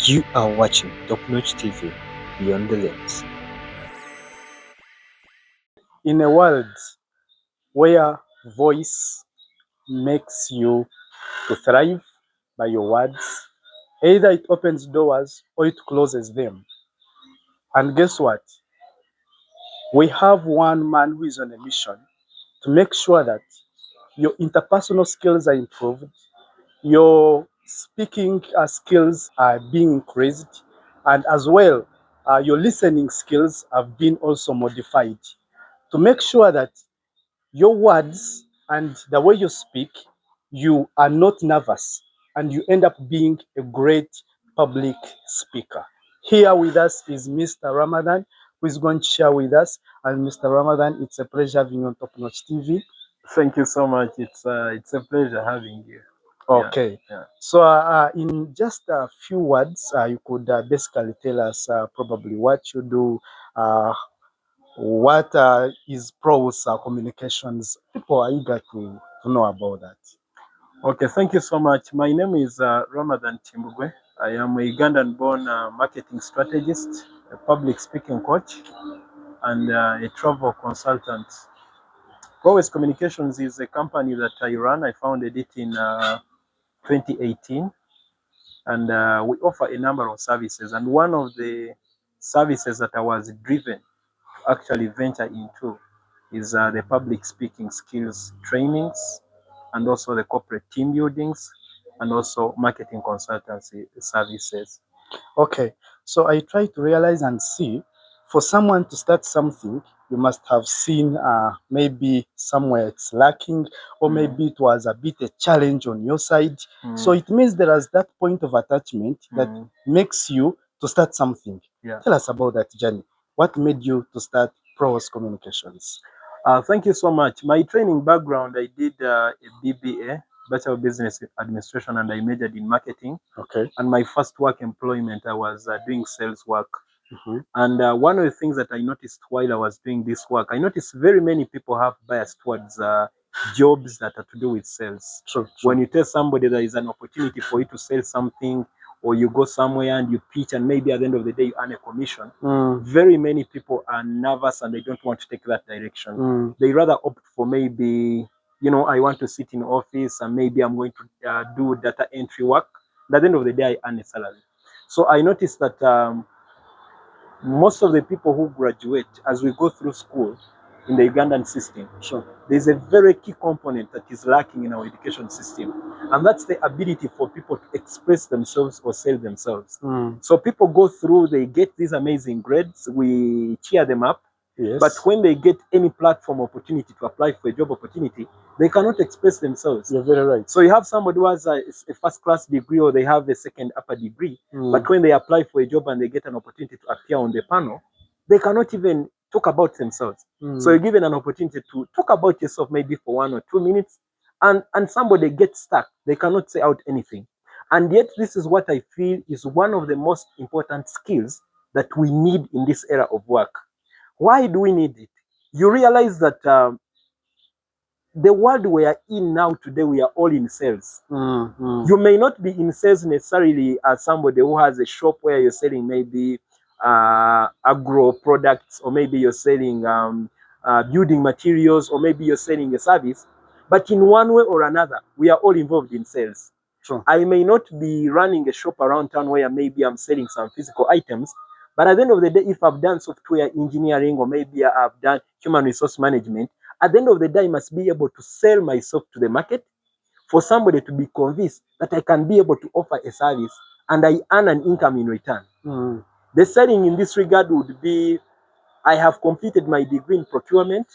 You are watching TopNotch TV, Beyond the Lens. In a world where voice makes you to thrive by your words, either it opens doors or it closes them. And guess what? We have one man who is on a mission to make sure that your interpersonal skills are improved, your speaking skills are being increased, and as well, your listening skills have been also modified to make sure that your words and the way you speak, you are not nervous and you end up being a great public speaker. Here with us is Mr. Ramadhan, who is going to share with us. And Mr. Ramadhan, it's a pleasure having you on TopNotch TV. Thank you so much. It's a pleasure having you. Okay. Yeah. So in just a few words, you could basically tell us probably what you do, what is Prowess Communications. People are eager to know about that. Okay, thank you so much. My name is Ramadhan Kimbugwe. I am a Ugandan-born marketing strategist, a public speaking coach, and a travel consultant. Prowess Communications is a company that I run. I founded it in 2018, and we offer a number of services. And one of the services that I was driven to actually venture into is the public speaking skills trainings, and also the corporate team buildings, and also marketing consultancy services. Okay, so I try to realize and see, for someone to start something, you must have seen maybe somewhere it's lacking, or maybe it was a bit a challenge on your side. So it means there is that point of attachment that makes you to start something. Yeah. Tell us about that journey. What made you to start Prowess Communications? Thank you so much. My training background, I did a BBA, Bachelor of Business Administration, and I majored in marketing. Okay. And my first work employment, I was doing sales work. And one of the things that I noticed while I was doing this work, I noticed very many people have bias towards jobs that are to do with sales. True. When you tell somebody there is an opportunity for you to sell something, or you go somewhere and you pitch, and maybe at the end of the day you earn a commission, very many people are nervous and they don't want to take that direction. They rather opt for maybe, I want to sit in office and maybe I'm going to do data entry work. At the end of the day, I earn a salary. So I noticed that most of the people who graduate, as we go through school in the Ugandan system, there's a very key component that is lacking in our education system, and that's the ability for people to express themselves or sell themselves. So people go through, they get these amazing grades, we cheer them up, but when they get any platform opportunity to apply for a job opportunity, they cannot express themselves. You're very right. So you have somebody who has a first-class degree, or they have a second upper degree, but when they apply for a job and they get an opportunity to appear on the panel, they cannot even talk about themselves. So you're given an opportunity to talk about yourself maybe for 1 or 2 minutes, and somebody gets stuck. They cannot say out anything. And yet this is what I feel is one of the most important skills that we need in this era of work. Why do we need it? You realize that the world we are in now today, we are all in sales. You may not be in sales necessarily as somebody who has a shop where you're selling maybe agro products, or maybe you're selling building materials, or maybe you're selling a service, but in one way or another, we are all involved in sales. I may not be running a shop around town where maybe I'm selling some physical items, but at the end of the day, if I've done software engineering, or maybe I've done human resource management, at the end of the day, I must be able to sell myself to the market for somebody to be convinced that I can be able to offer a service and I earn an income in return. The selling in this regard would be, I have completed my degree in procurement,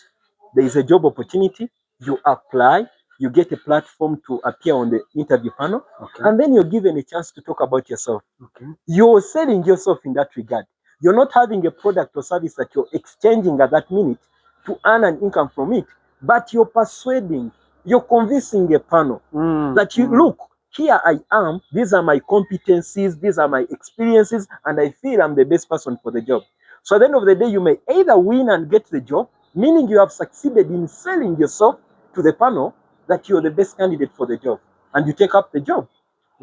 there is a job opportunity, you apply, you get a platform to appear on the interview panel, and then you're given a chance to talk about yourself. You're selling yourself in that regard. You're not having a product or service that you're exchanging at that minute to earn an income from it, but you're persuading, you're convincing a panel that you look, here I am, these are my competencies, these are my experiences, and I feel I'm the best person for the job. So at the end of the day, you may either win and get the job, meaning you have succeeded in selling yourself to the panel that you're the best candidate for the job, and you take up the job,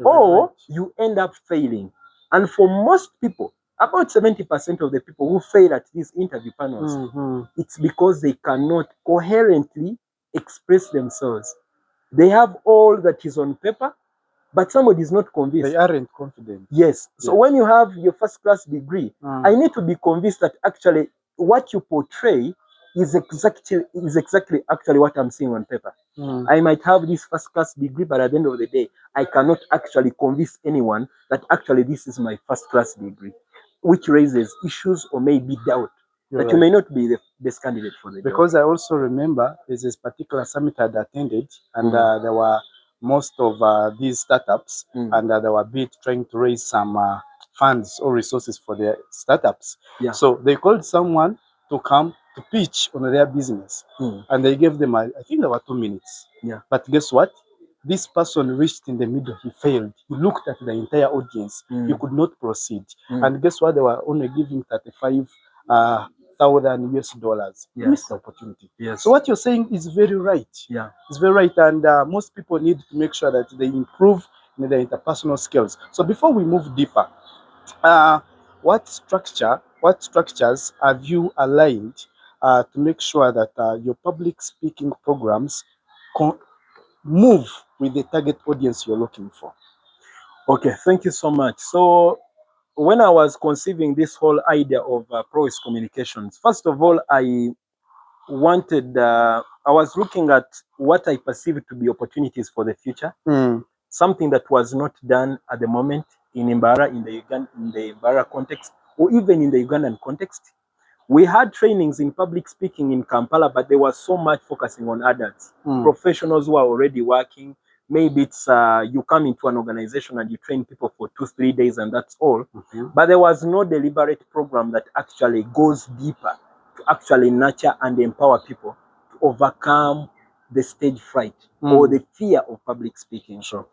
or you end up failing. And for most people, about 70% of the people who fail at these interview panels, it's because they cannot coherently express themselves. They have all that is on paper, but somebody is not convinced. They aren't confident. Yes. So when you have your first class degree, I need to be convinced that actually what you portray is exactly actually what I'm seeing on paper. I might have this first class degree, but at the end of the day, I cannot actually convince anyone that actually this is my first class degree, which raises issues or maybe doubt that you may not be the best candidate for the job. Because I also remember there's this particular summit I attended, and there were most of these startups, and they were trying to raise some funds or resources for their startups. So they called someone to come to pitch on their business, and they gave them, I think there were 2 minutes. But guess what? This person reached in the middle, he failed. He looked at the entire audience, he could not proceed. And guess what? They were only giving 35,000 US dollars. Missed the opportunity. So what you're saying is very right. It's very right, and most people need to make sure that they improve in their interpersonal skills. So before we move deeper, what structures have you aligned to make sure that your public speaking programs move with the target audience you're looking for? Okay, thank you so much. So when I was conceiving this whole idea of Prowess Communications, first of all, I was looking at what I perceived to be opportunities for the future, something that was not done at the moment in Imbara, in the Imbara context, or even in the Ugandan context. We had trainings in public speaking in Kampala, but there was so much focusing on adults, professionals who are already working. Maybe it's you come into an organization and you train people for 2-3 days and that's all. But there was no deliberate program that actually goes deeper to actually nurture and empower people to overcome the stage fright or the fear of public speaking. So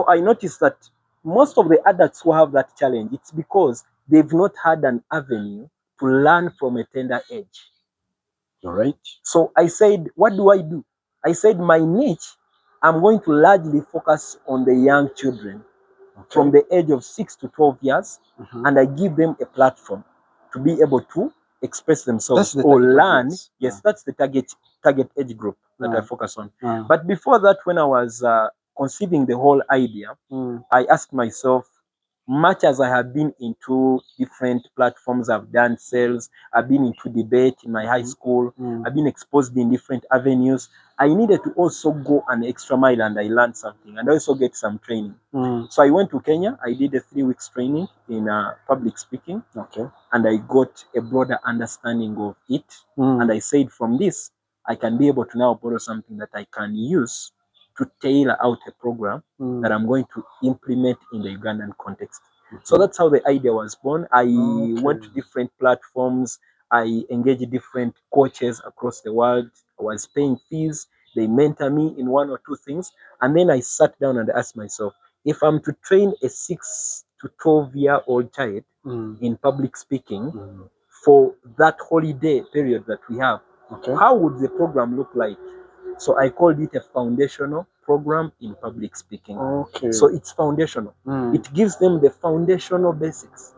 I noticed that most of the adults who have that challenge, it's because they've not had an avenue to learn from a tender age. All right. So I said, what do? I said, my niche, I'm going to largely focus on the young children from the age of 6 to 12 years, and I give them a platform to be able to express themselves or learn. Yes, that's the target age group that I focus on. But before that, when I was conceiving the whole idea, I asked myself, much as I have been into different platforms, I've done sales, I've been into debate in my high school, I've been exposed in different avenues, I needed to also go an extra mile, and I learned something and also get some training. So I went to Kenya, I did a 3 weeks training in public speaking, and I got a broader understanding of it. And I said, from this, I can be able to now borrow something that I can use to tailor out a program that I'm going to implement in the Ugandan context. So that's how the idea was born. I went to different platforms. I engaged different coaches across the world. I was paying fees. They mentor me in 1 or 2 things. And then I sat down and asked myself, if I'm to train a 6 to 12-year-old child in public speaking for that holiday period that we have, how would the program look like? So I called it a foundational program in public speaking. So it's foundational. It gives them the foundational basics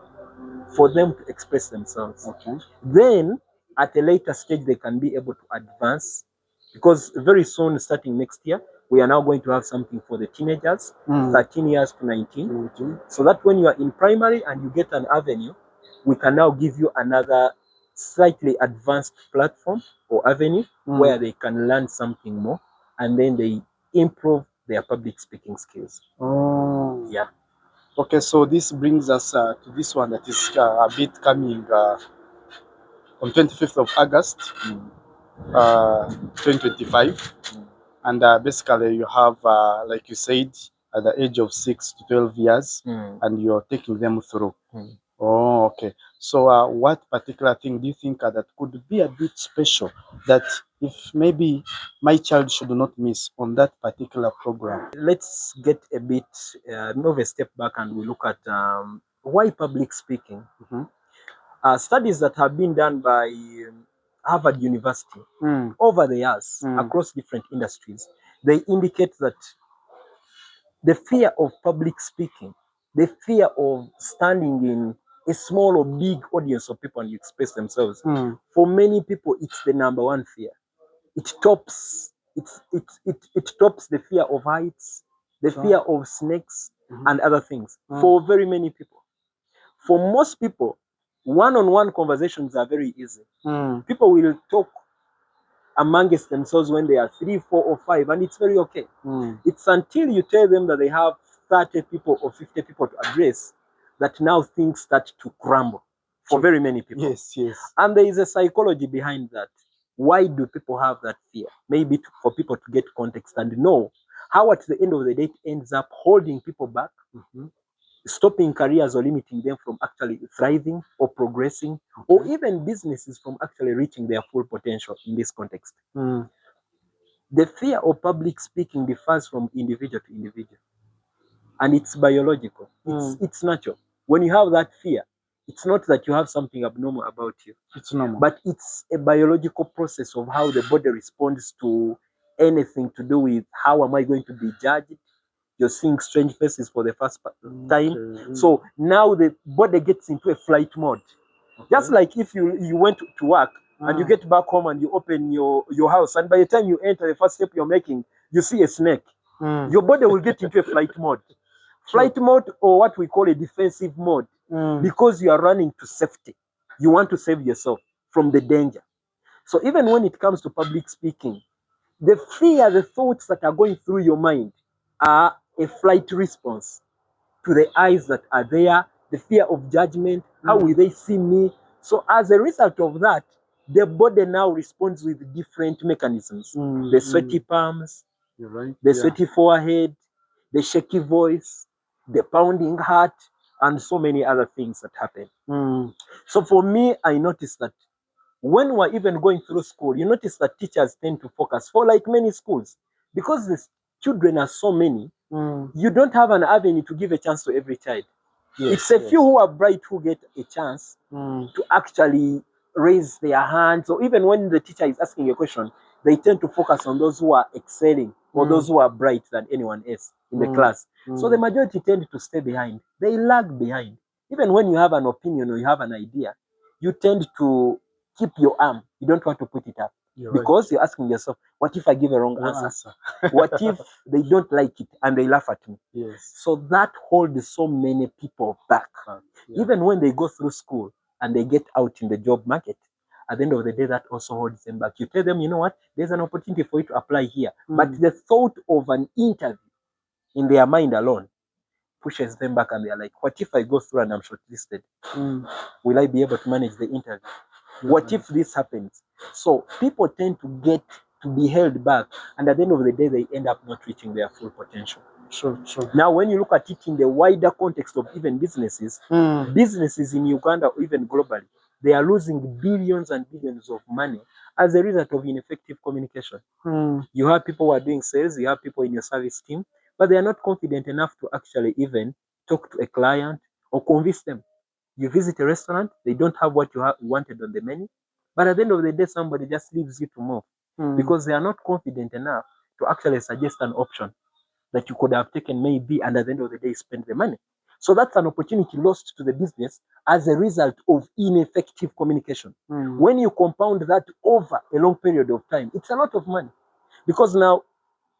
for them to express themselves. Then at a later stage, they can be able to advance, because very soon, starting next year, we are now going to have something for the teenagers, 13 years to 19. So that when you are in primary and you get an avenue, we can now give you another slightly advanced platform or avenue where they can learn something more, and then they improve their public speaking skills. Okay, so this brings us to this one that is a bit coming on 25th of August 2025. And basically you have, like you said, at the age of 6 to 12 years, and you're taking them through. Oh, okay. So what particular thing do you think that could be a bit special, that if maybe my child should not miss on that particular program? Let's get a bit of a step back and we look at why public speaking. Studies that have been done by Harvard University over the years across different industries, they indicate that the fear of public speaking the fear of standing in a small or big audience of people and express themselves. For many people, it's the number one fear. It tops the fear of heights, the fear of snakes, and other things. For very many people. For most people, one-on-one conversations are very easy. People will talk amongst themselves when they are 3, 4, or 5, and it's very okay. It's until you tell them that they have 30 people or 50 people to address that now things start to crumble for very many people. Yes. And there is a psychology behind that. Why do people have that fear? Maybe for people to get context and know how at the end of the day it ends up holding people back, stopping careers or limiting them from actually thriving or progressing, or even businesses from actually reaching their full potential in this context. The fear of public speaking differs from individual to individual, and it's biological. It's natural. When you have that fear, it's not that you have something abnormal about you. It's normal. But it's a biological process of how the body responds to anything to do with how am I going to be judged. You're seeing strange faces for the first time. So now the body gets into a flight mode. Just like if you went to work and you get back home and you open your house, and by the time you enter the first step you're making, you see a snake. Your body will get into a flight mode. Flight mode, or what we call a defensive mode, because you are running to safety. You want to save yourself from the danger. So even when it comes to public speaking, the fear, the thoughts that are going through your mind are a flight response to the eyes that are there, the fear of judgment, how will they see me? So as a result of that, the body now responds with different mechanisms. The sweaty palms, the sweaty forehead, the shaky voice, the pounding heart, and so many other things that happen. So for me, I noticed that when we're even going through school, you notice that teachers tend to focus, for like many schools, because the children are so many, you don't have an avenue to give a chance to every child. It's a few who are bright who get a chance to actually raise their hands, or even when the teacher is asking a question, they tend to focus on those who are excelling or those who are bright than anyone else in the class. So the majority tend to stay behind. They lag behind. Even when you have an opinion or you have an idea, you tend to keep your arm. You don't want to put it up. Because you're asking yourself, what if I give a wrong answer? What if they don't like it and they laugh at me? So that holds so many people back. Even when they go through school and they get out in the job market, at the end of the day, that also holds them back. You tell them, you know what, there's an opportunity for you to apply here. But the thought of an interview in their mind alone pushes them back, and they're like, what if I go through and I'm shortlisted? Will I be able to manage the interview? What if this happens? So people tend to be held back, and at the end of the day, they end up not reaching their full potential. Now, when you look at it in the wider context of even businesses, businesses in Uganda or even globally, they are losing billions and billions of money as a result of ineffective communication. You have people who are doing sales, you have people in your service team, but they are not confident enough to actually even talk to a client or convince them. You visit a restaurant, they don't have what you wanted on the menu, but at the end of the day, somebody just leaves you to move because they are not confident enough to actually suggest an option that you could have taken maybe, and at the end of the day, spend the money. So that's an opportunity lost to the business as a result of ineffective communication. When you compound that over a long period of time, it's a lot of money. Because now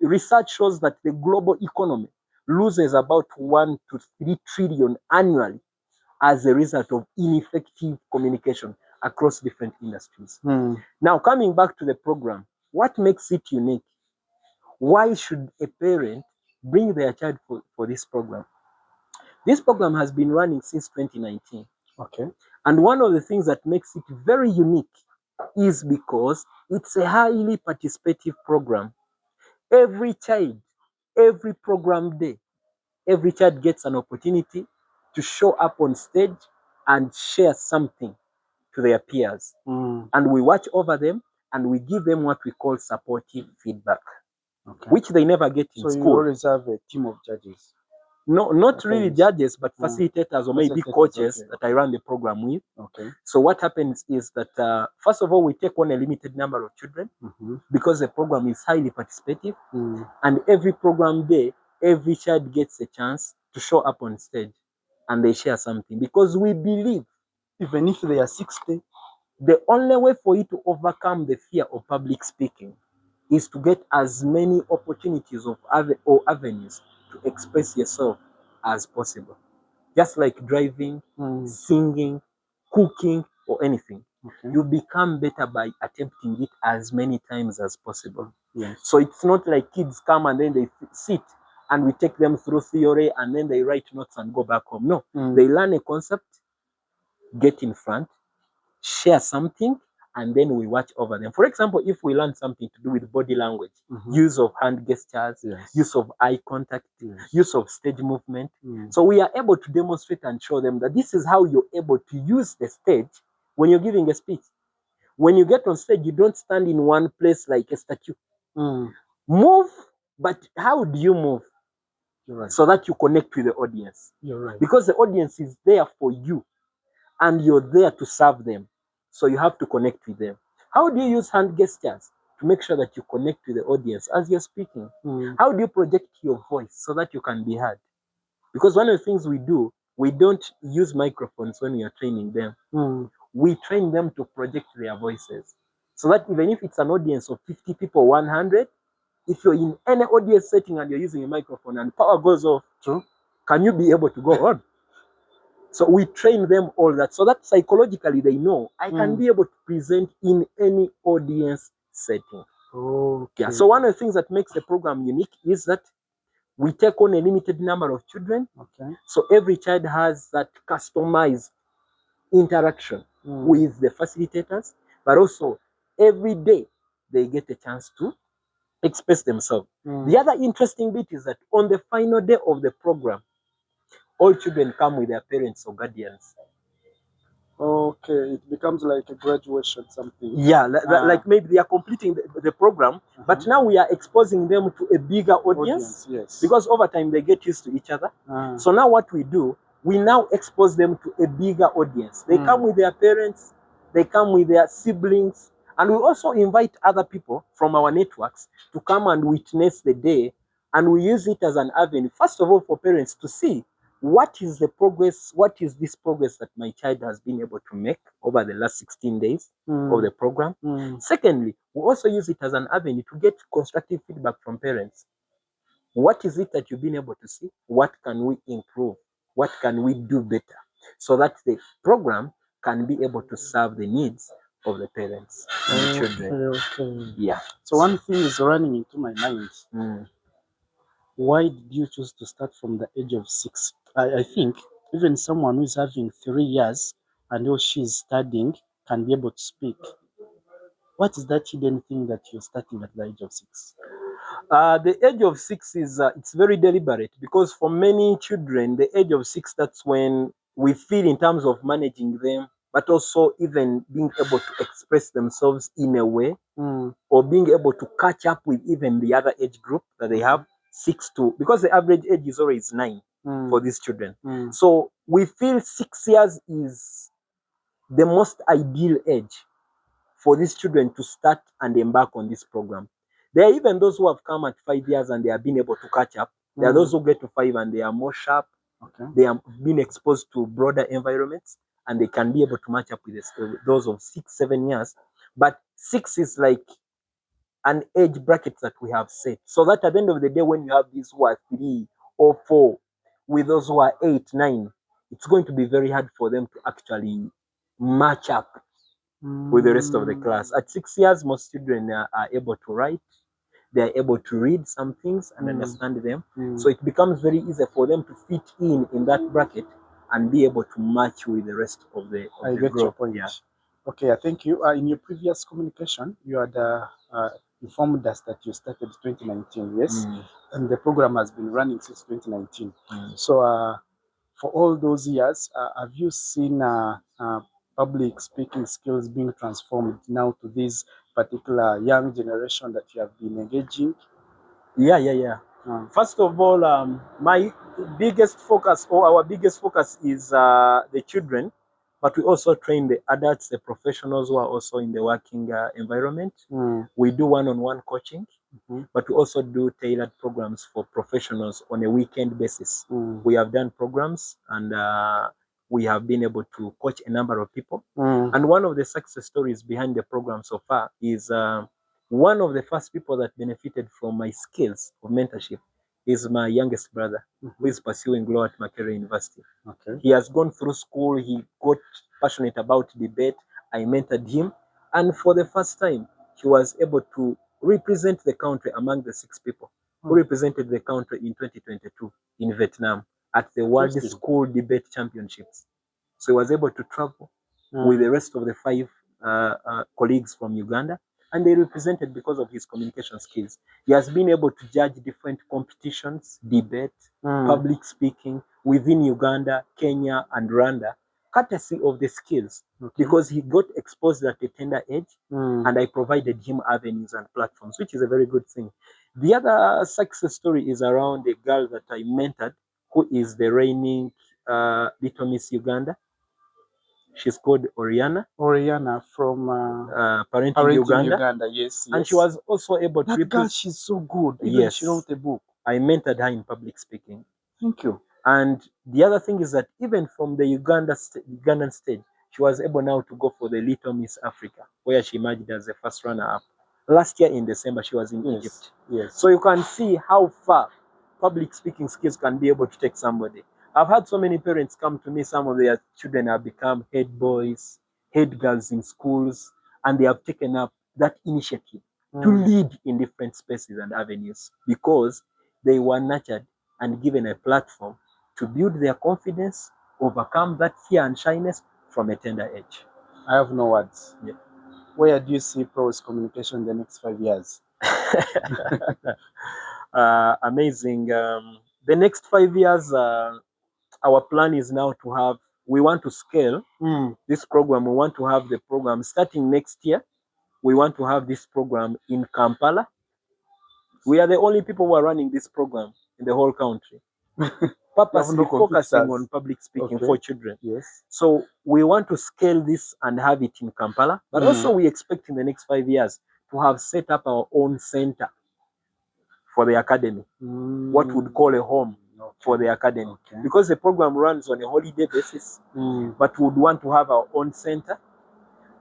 research shows that the global economy loses about 1 to 3 trillion annually as a result of ineffective communication across different industries. Now, coming back to the program, what makes it unique? Why should a parent bring their child for this program? This program has been running since 2019. And one of the things that makes it very unique is because it's a highly participative program. Every child, every program day, every child gets an opportunity to show up on stage and share something to their peers. And we watch over them and we give them what we call supportive feedback, which they never get in school. So you always have a team of judges? No, not really judges, but facilitators or maybe coaches that I run the program with. So what happens is that, first of all, we take on a limited number of children because the program is highly participative. And every program day, every child gets a chance to show up on stage. and they share something, because we believe Even if they are 60. the only way for you to overcome the fear of public speaking is to get as many opportunities or avenues to express yourself as possible. Just like driving, singing, cooking, or anything. Okay. You become better by attempting it as many times as possible. Yes. So it's not like kids come and then they sit and we take them through theory and then they write notes and go back home. No, they learn a concept, get in front, share something, and then we watch over them. For example, if we learn something to do with body language, use of hand gestures, use of eye contact, use of stage movement. So we are able to demonstrate and show them that this is how you're able to use the stage when you're giving a speech. When you get on stage, you don't stand in one place like a statue. Move, but how do you move? You're right. So that you connect with the audience. You're right. Because the audience is there for you and you're there to serve them. So you have to connect with them. How do you use hand gestures to make sure that you connect with the audience as you're speaking? How do you project your voice so that you can be heard? Because one of the things we do, we don't use microphones when we are training them. We train them to project their voices. So that even if it's an audience of 50 people, 100, if you're in any audience setting and you're using a microphone and power goes off, can you be able to go on? So we train them all that, so that psychologically they know I can be able to present in any audience setting. Okay. Yeah. So one of the things that makes the program unique is that we take on a limited number of children. Okay. So every child has that customized interaction with the facilitators, but also every day they get a chance to express themselves. The other interesting bit is that on the final day of the program, all children come with their parents or guardians. Okay, it becomes like a graduation, something. Yeah, like maybe they are completing the program, but now we are exposing them to a bigger audience. Yes. Because over time they get used to each other. So now what we do, we now expose them to a bigger audience. They come with their parents, they come with their siblings, and we also invite other people from our networks to come and witness the day, and we use it as an avenue, first of all, for parents to see what is the progress, what is this progress that my child has been able to make over the last 16 days of the program. Secondly, we also use it as an avenue to get constructive feedback from parents. What is it that you've been able to see? What can we improve? What can we do better? So that the program can be able to serve the needs of the parents and the children. Okay. Yeah. So one thing is running into my mind. Why did you choose to start from the age of 6? I think even someone who is having 3 years and who she's studying can be able to speak. What is that hidden thing that you're starting at the age of 6? The age of 6 is it's very deliberate, because for many children, the age of 6, that's when we feel in terms of managing them, but also even being able to express themselves in a way, or being able to catch up with even the other age group that they have, 6 to, because the average age is always 9 for these children. So we feel 6 years is the most ideal age for these children to start and embark on this program. There are even those who have come at 5 years and they have been able to catch up. There are those who get to 5 and they are more sharp. They have been exposed to broader environments and they can be able to match up with those of 6, 7 years. But 6 is like an age bracket that we have set, so that at the end of the day, when you have these who are 3 or 4 with those who are 8, 9, it's going to be very hard for them to actually match up with the rest of the class. At 6 years, most children are able to write, they are able to read some things and understand them. So it becomes very easy for them to fit in that bracket and be able to match with the rest of the I get group. your point. Yeah. Okay, thank you. In your previous communication, you had informed us that you started 2019, yes? And the program has been running since 2019. So for all those years, have you seen public speaking skills being transformed now to this particular young generation that you have been engaging? Yeah. First of all, my biggest focus, or our biggest focus, is the children, but we also train the adults, the professionals who are also in the working environment. We do one-on-one coaching. but we also do tailored programs for professionals on a weekend basis. We have done programs and we have been able to coach a number of people. And one of the success stories behind the program so far is one of the first people that benefited from my skills of mentorship is my youngest brother, who is pursuing law at Makerere University. He has gone through school, he got passionate about debate, I mentored him, and for the first time, he was able to represent the country among the 6 people who represented the country in 2022 in Vietnam at the World School Debate Championships. So he was able to travel with the rest of the 5 colleagues from Uganda, and they represented because of his communication skills. He has been able to judge different competitions, debate, public speaking within Uganda, Kenya, and Rwanda, courtesy of the skills, because he got exposed at a tender age, and I provided him avenues and platforms, which is a very good thing. The other success story is around a girl that I mentored, who is the reigning Little Miss Uganda. She's called Oriana. Oriana from Parenting Uganda. Yes. And she was also able to That girl, she's so good. Even she wrote a book. I mentored her in public speaking. Thank you. And the other thing is that even from the Ugandan stage, she was able now to go for the Little Miss Africa, where she emerged as the first runner-up. Last year in December, she was in Egypt. So you can see how far public speaking skills can be able to take somebody. I've had so many parents come to me, some of their children have become head boys, head girls in schools, and they have taken up that initiative to lead in different spaces and avenues because they were nurtured and given a platform to build their confidence, overcome that fear and shyness from a tender age. I have no words. Where do you see Prowess Communication in the next 5 years? Amazing. The next 5 years, our plan is now to have, we want to scale this program. We want to have the program starting next year. We want to have this program in Kampala. We are the only people who are running this program in the whole country. Purposely focusing on public speaking for children. So we want to scale this and have it in Kampala. But also we expect in the next 5 years to have set up our own center for the academy. What we'd call a home for the academy. Because the program runs on a holiday basis, but we would want to have our own center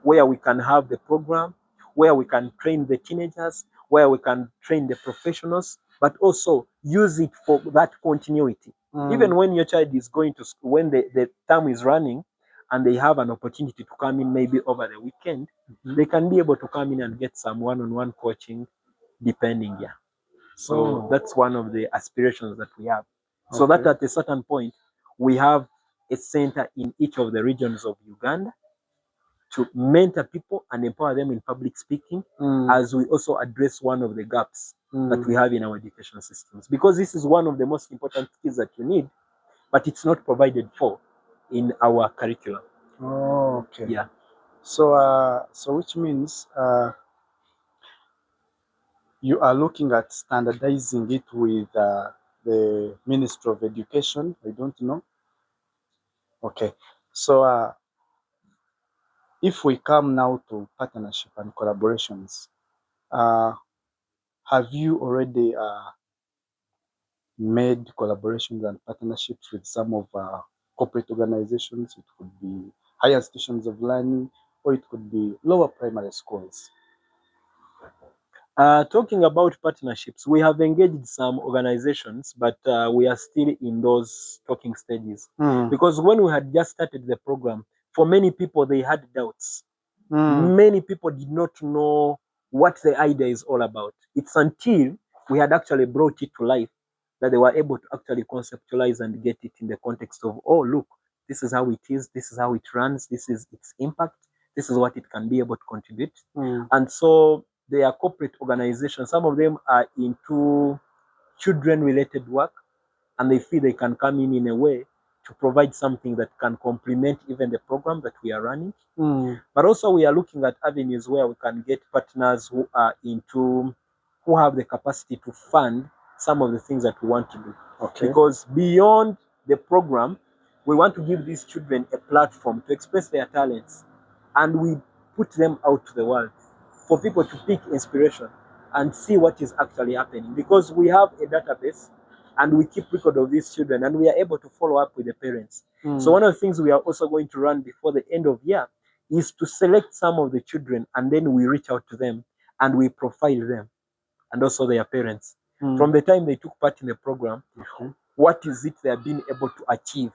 where we can have the program, where we can train the teenagers, where we can train the professionals, but also use it for that continuity. Even when your child is going to school, when the term is running and they have an opportunity to come in maybe over the weekend, they can be able to come in and get some one-on-one coaching depending. So that's one of the aspirations that we have. So that at a certain point, we have a center in each of the regions of Uganda to mentor people and empower them in public speaking, as we also address one of the gaps that we have in our education systems. Because this is one of the most important skills that you need, but it's not provided for in our curriculum. So which means you are looking at standardizing it with the Ministry of Education. I don't know. So if we come now to partnership and collaborations, have you already made collaborations and partnerships with some of corporate organizations? It could be higher institutions of learning, or it could be lower primary schools. Talking about partnerships, we have engaged some organizations, but we are still in those talking stages. Because when we had just started the program, for many people, they had doubts. Many people did not know what the idea is all about. It's until we had actually brought it to life that they were able to actually conceptualize and get it in the context of, oh, look, this is how it is, this is how it runs, this is its impact, this is what it can be able to contribute. And so they are corporate organizations. Some of them are into children-related work, and they feel they can come in a way to provide something that can complement even the program that we are running. But also we are looking at avenues where we can get partners who are into, who have the capacity to fund some of the things that we want to do. Because beyond the program, we want to give these children a platform to express their talents, and we put them out to the world for people to pick inspiration. and see what is actually happening, because we have a database and we keep record of these children and we are able to follow up with the parents. So one of the things we are also going to run before the end of year is to select some of the children, and then we reach out to them and we profile them and also their parents. From the time they took part in the program, what is it they have been able to achieve,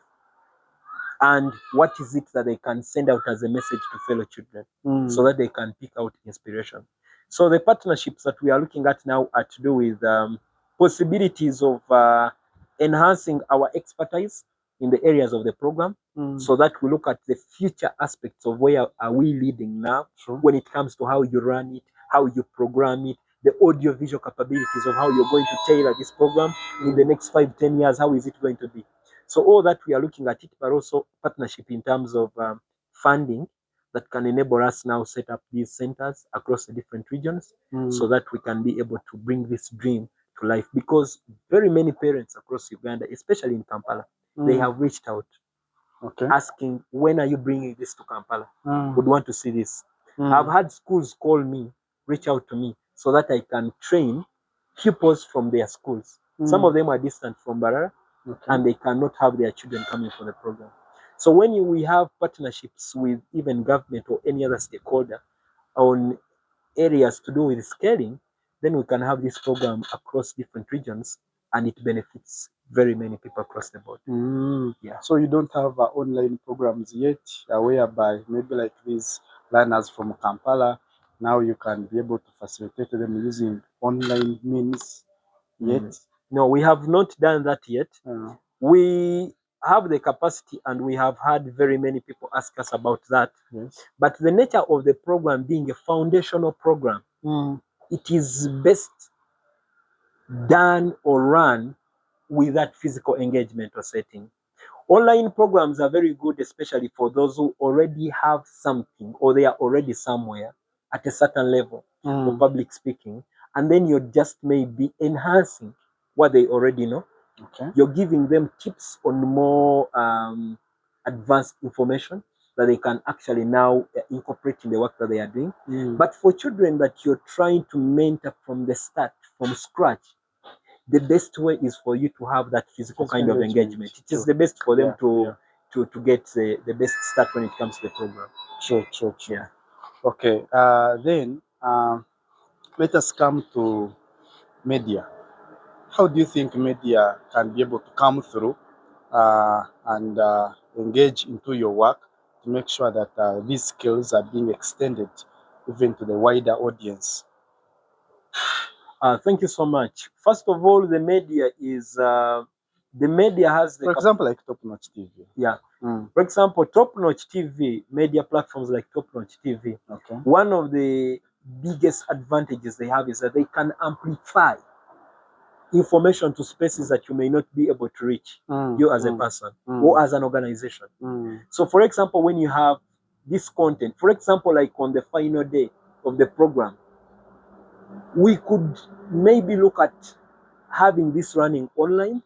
and what is it that they can send out as a message to fellow children, so that they can pick out inspiration. So the partnerships that we are looking at now are to do with possibilities of enhancing our expertise in the areas of the program, so that we look at the future aspects of where are we leading now, when it comes to how you run it, how you program it, the audio visual capabilities of how you're going to tailor this program in the next 5-10 years. How is it going to be? So all that we are looking at it, but also partnership in terms of funding that can enable us now set up these centers across the different regions, so that we can be able to bring this dream to life. Because very many parents across Uganda, especially in Kampala, they have reached out asking, when are you bringing this to Kampala? Would want to see this. I've had schools call me, reach out to me, so that I can train pupils from their schools. Some of them are distant from Barara, and they cannot have their children coming for the program. So when we have partnerships with even government or any other stakeholder on areas to do with scaling, then we can have this program across different regions, and it benefits very many people across the board. Yeah. So you don't have online programs yet, whereby maybe like these learners from Kampala, now you can be able to facilitate them using online means yet? No, we have not done that yet. We have the capacity, and we have had very many people ask us about that. But the nature of the program being a foundational program, it is best done or run with that physical engagement or setting. Online programs are very good, especially for those who already have something, or they are already somewhere at a certain level of public speaking, and then you're just maybe enhancing what they already know. You're giving them tips on more advanced information that they can actually now incorporate in the work that they are doing. But for children that you're trying to mentor from the start, from scratch, the best way is for you to have that physical kind of engagement. It is the best for them to get the best start when it comes to the program. True. Yeah. Okay. Then let us come to media. How do you think media can be able to come through and engage into your work to make sure that these skills are being extended even to the wider audience? Thank you so much. First of all, the media is the media has the, for example, like TopNotch TV. Yeah. For example, TopNotch TV, media platforms like TopNotch TV. One of the biggest advantages they have is that they can amplify information to spaces that you may not be able to reach, you as a person or as an organization. So for example, when you have this content, for example, like on the final day of the program, we could maybe look at having this running online,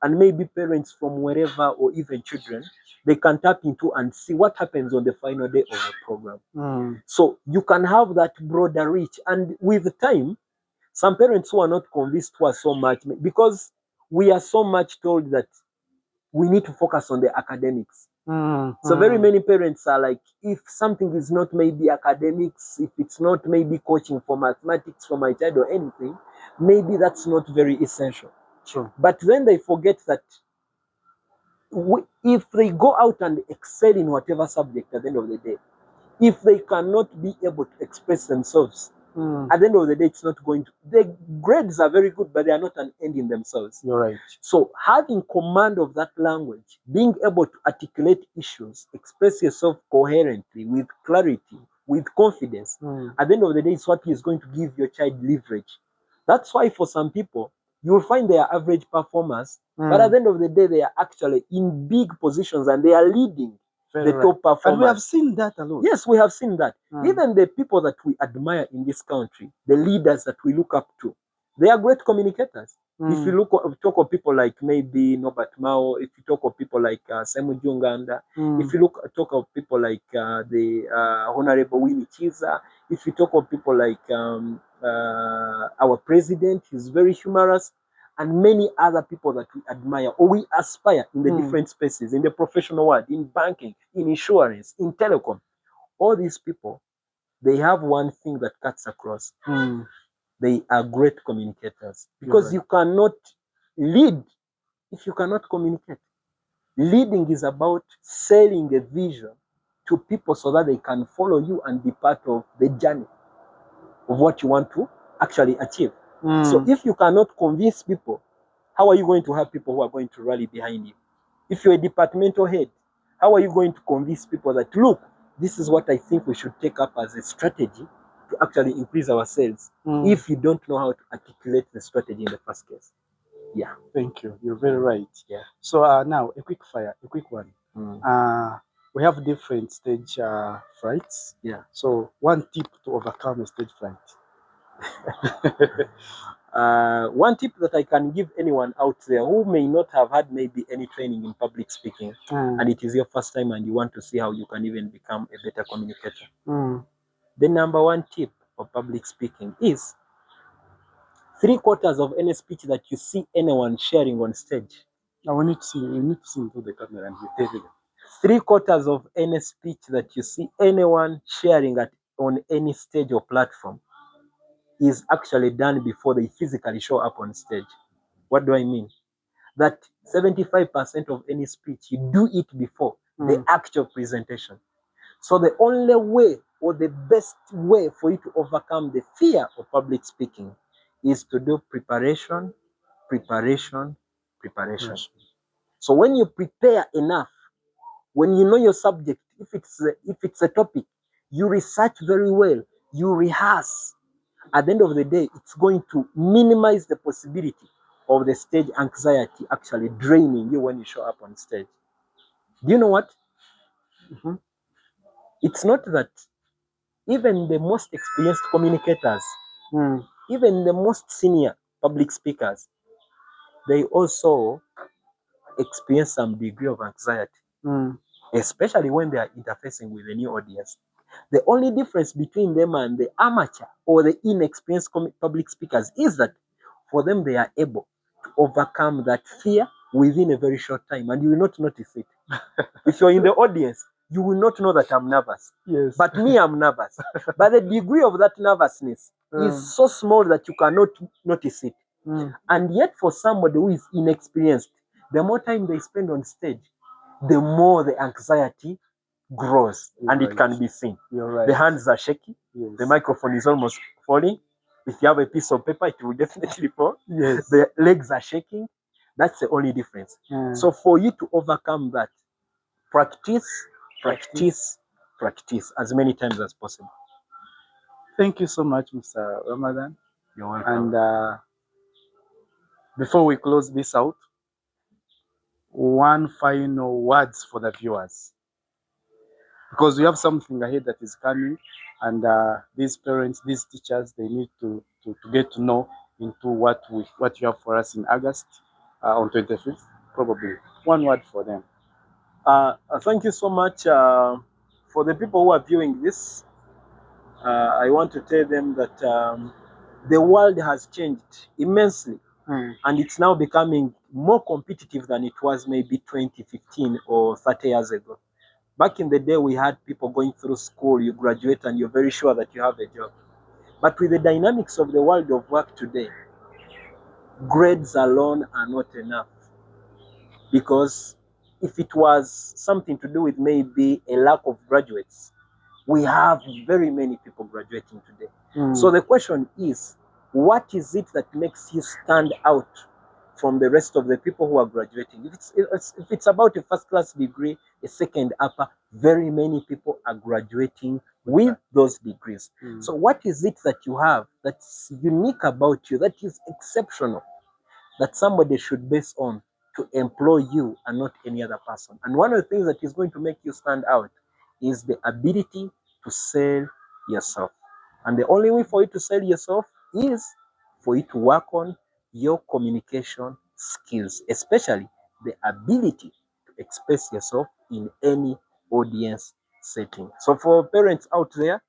and maybe parents from wherever, or even children, they can tap into and see what happens on the final day of the program. So you can have that broader reach. And with time, some parents who are not convinced who are so much, because we are so much told that we need to focus on the academics. So very many parents are like, if something is not maybe academics, if it's not maybe coaching for mathematics for my child or anything, maybe that's not very essential. But then they forget that if they go out and excel in whatever subject at the end of the day, if they cannot be able to express themselves, at the end of the day, it's not going to. The grades are very good, but they are not an end in themselves. You're right. So having command of that language, being able to articulate issues, express yourself coherently, with clarity, with confidence, at the end of the day, it's what is going to give your child leverage. That's why for some people, you will find they are average performers, but at the end of the day, they are actually in big positions and they are leading the top performers. And we have seen that a lot. Yes, we have seen that. Even the people that we admire in this country, the leaders that we look up to, they are great communicators. If you talk of people like maybe Norbert Mao, if you talk of people like Simon Uganda, if you talk of people like the Honorable Winnie Chiza, if you talk of people like our president, he's very humorous, and many other people that we admire or we aspire in the different spaces, in the professional world, in banking, in insurance, in telecom. All these people, they have one thing that cuts across. They are great communicators, because you cannot lead if you cannot communicate. Leading is about selling a vision to people so that they can follow you and be part of the journey of what you want to actually achieve. So if you cannot convince people, how are you going to have people who are going to rally behind you? If you're a departmental head, how are you going to convince people that, look, this is what I think we should take up as a strategy to actually increase our sales, if you don't know how to articulate the strategy in the first case? Yeah. Thank you. You're very right. Yeah. So now a quick one. We have different stage frights. Yeah. So one tip to overcome a stage fright. One tip that I can give anyone out there who may not have had maybe any training in public speaking, and it is your first time and you want to see how you can even become a better communicator. The number one tip for public speaking is 3/4 of any speech that you see anyone sharing on stage. Now we need to see into the camera and you tell them. 3/4 of any speech that you see anyone sharing on any stage or platform is actually done before they physically show up on stage. What do I mean? That 75% of any speech, you do it before the actual presentation. So the only way or the best way for you to overcome the fear of public speaking is to do preparation. So when you prepare enough, when you know your subject, if it's a topic, you research very well, you rehearse. At the end of the day, it's going to minimize the possibility of the stage anxiety actually draining you when you show up on stage. Do you know what? It's not that even the most experienced communicators, even the most senior public speakers, they also experience some degree of anxiety, especially when they are interfacing with a new audience. The only difference between them and the amateur or the inexperienced public speakers is that for them, they are able to overcome that fear within a very short time, and you will not notice it. If you're in the audience, you will not know that I'm nervous. Yes. But me, I'm nervous. But the degree of that nervousness is so small that you cannot notice it. And yet for somebody who is inexperienced, the more time they spend on stage, the more the anxiety grows. And it can be seen. You're right. The hands are shaky. Yes. The microphone is almost falling. If you have a piece of paper, it will definitely fall. Yes. The legs are shaking. That's the only difference. So for you to overcome that, practice as many times as possible. Thank you so much, Mr. Ramadhan. You're welcome. And before we close this out, one final words for the viewers, because we have something ahead that is coming, and these parents, these teachers, they need to get to know into what you have for us in August on 25th. Probably one word for them. Thank you so much for the people who are viewing this. I want to tell them that the world has changed immensely, and it's now becoming more competitive than it was maybe 2015 or 30 years ago. Back in the day, we had people going through school, you graduate and you're very sure that you have a job. But with the dynamics of the world of work today, grades alone are not enough. Because if it was something to do with maybe a lack of graduates, we have very many people graduating today. So the question is, what is it that makes you stand out from the rest of the people who are graduating? If it's about a first-class degree, a second upper, very many people are graduating with those degrees. So what is it that you have that's unique about you, that is exceptional, that somebody should base on to employ you and not any other person? And one of the things that is going to make you stand out is the ability to sell yourself. And the only way for you to sell yourself is for you to work on your communication skills, especially the ability to express yourself in any audience setting. So for parents out there,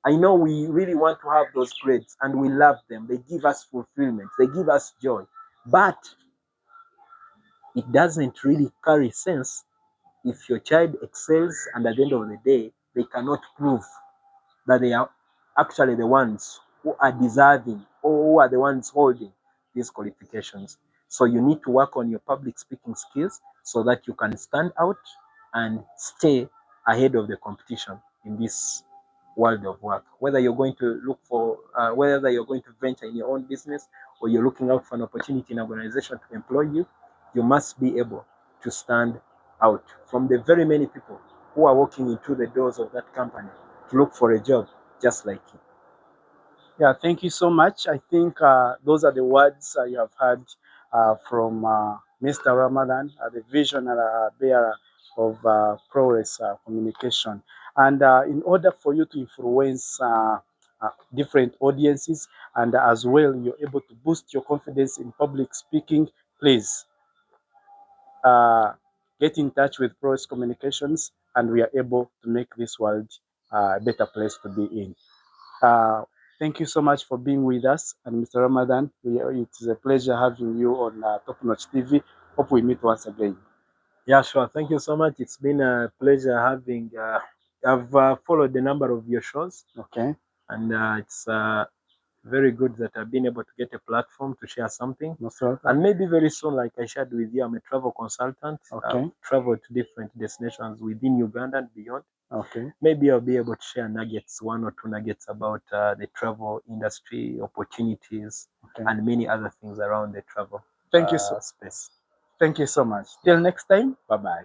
I know we really want to have those grades and we love them. They give us fulfillment. They give us joy. But it doesn't really carry sense if your child excels and at the end of the day, they cannot prove that they are actually the ones who are deserving or who are the ones holding these qualifications. So you need to work on your public speaking skills so that you can stand out and stay ahead of the competition in this world of work. Whether you're going to look for, whether you're going to venture in your own business or you're looking out for an opportunity in an organization to employ you, you must be able to stand out from the very many people who are walking into the doors of that company to look for a job just like you. Yeah, thank you so much. I think those are the words you have heard from Mr. Ramadhan, the visionary bearer of Prowess Communication. And in order for you to influence different audiences and as well you're able to boost your confidence in public speaking, please get in touch with Prowess Communications and we are able to make this world a better place to be in. Thank you so much for being with us. And Mr. Ramadhan, it is a pleasure having you on TopNotch TV. Hope we meet once again. Yeah, sure. Thank you so much. It's been a pleasure having, I've followed a number of your shows. Okay. And it's very good that I've been able to get a platform to share something. And maybe very soon, like I shared with you, I'm a travel consultant. Okay. I've traveled to different destinations within Uganda and beyond. Okay. Maybe I'll be able to share nuggets, 1 or 2 nuggets about the travel industry, opportunities, and many other things around the travel space. Thank you so much. Till next time, bye-bye.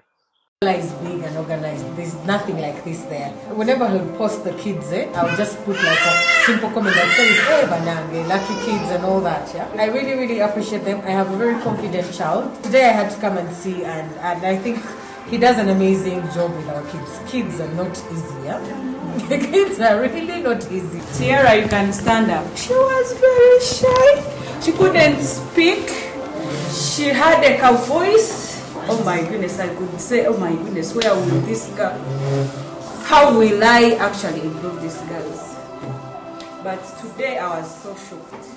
Is big and organized. There's nothing like this there. Whenever I would post the kids, I would just put like a simple comment that says, hey, Banange, lucky kids and all that, yeah. I really, really appreciate them. I have a very confident child. Today I had to come and see and I think he does an amazing job with our kids. Kids are not easy, yeah? The kids are really not easy. Tiara, you can stand up. She was very shy. She couldn't speak. She had a cow voice. Oh my goodness, I could say, oh my goodness, where will this go? How will I actually improve these girls? But today I was so shocked.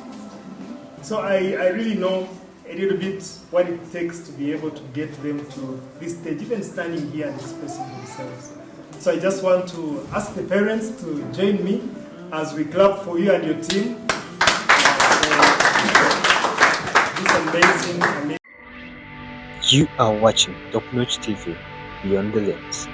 So I really know a little bit what it takes to be able to get them to this stage, even standing here and expressing themselves. So I just want to ask the parents to join me as we clap for you and your team. This amazing. You are watching TopNotch TV, Beyond the Lens.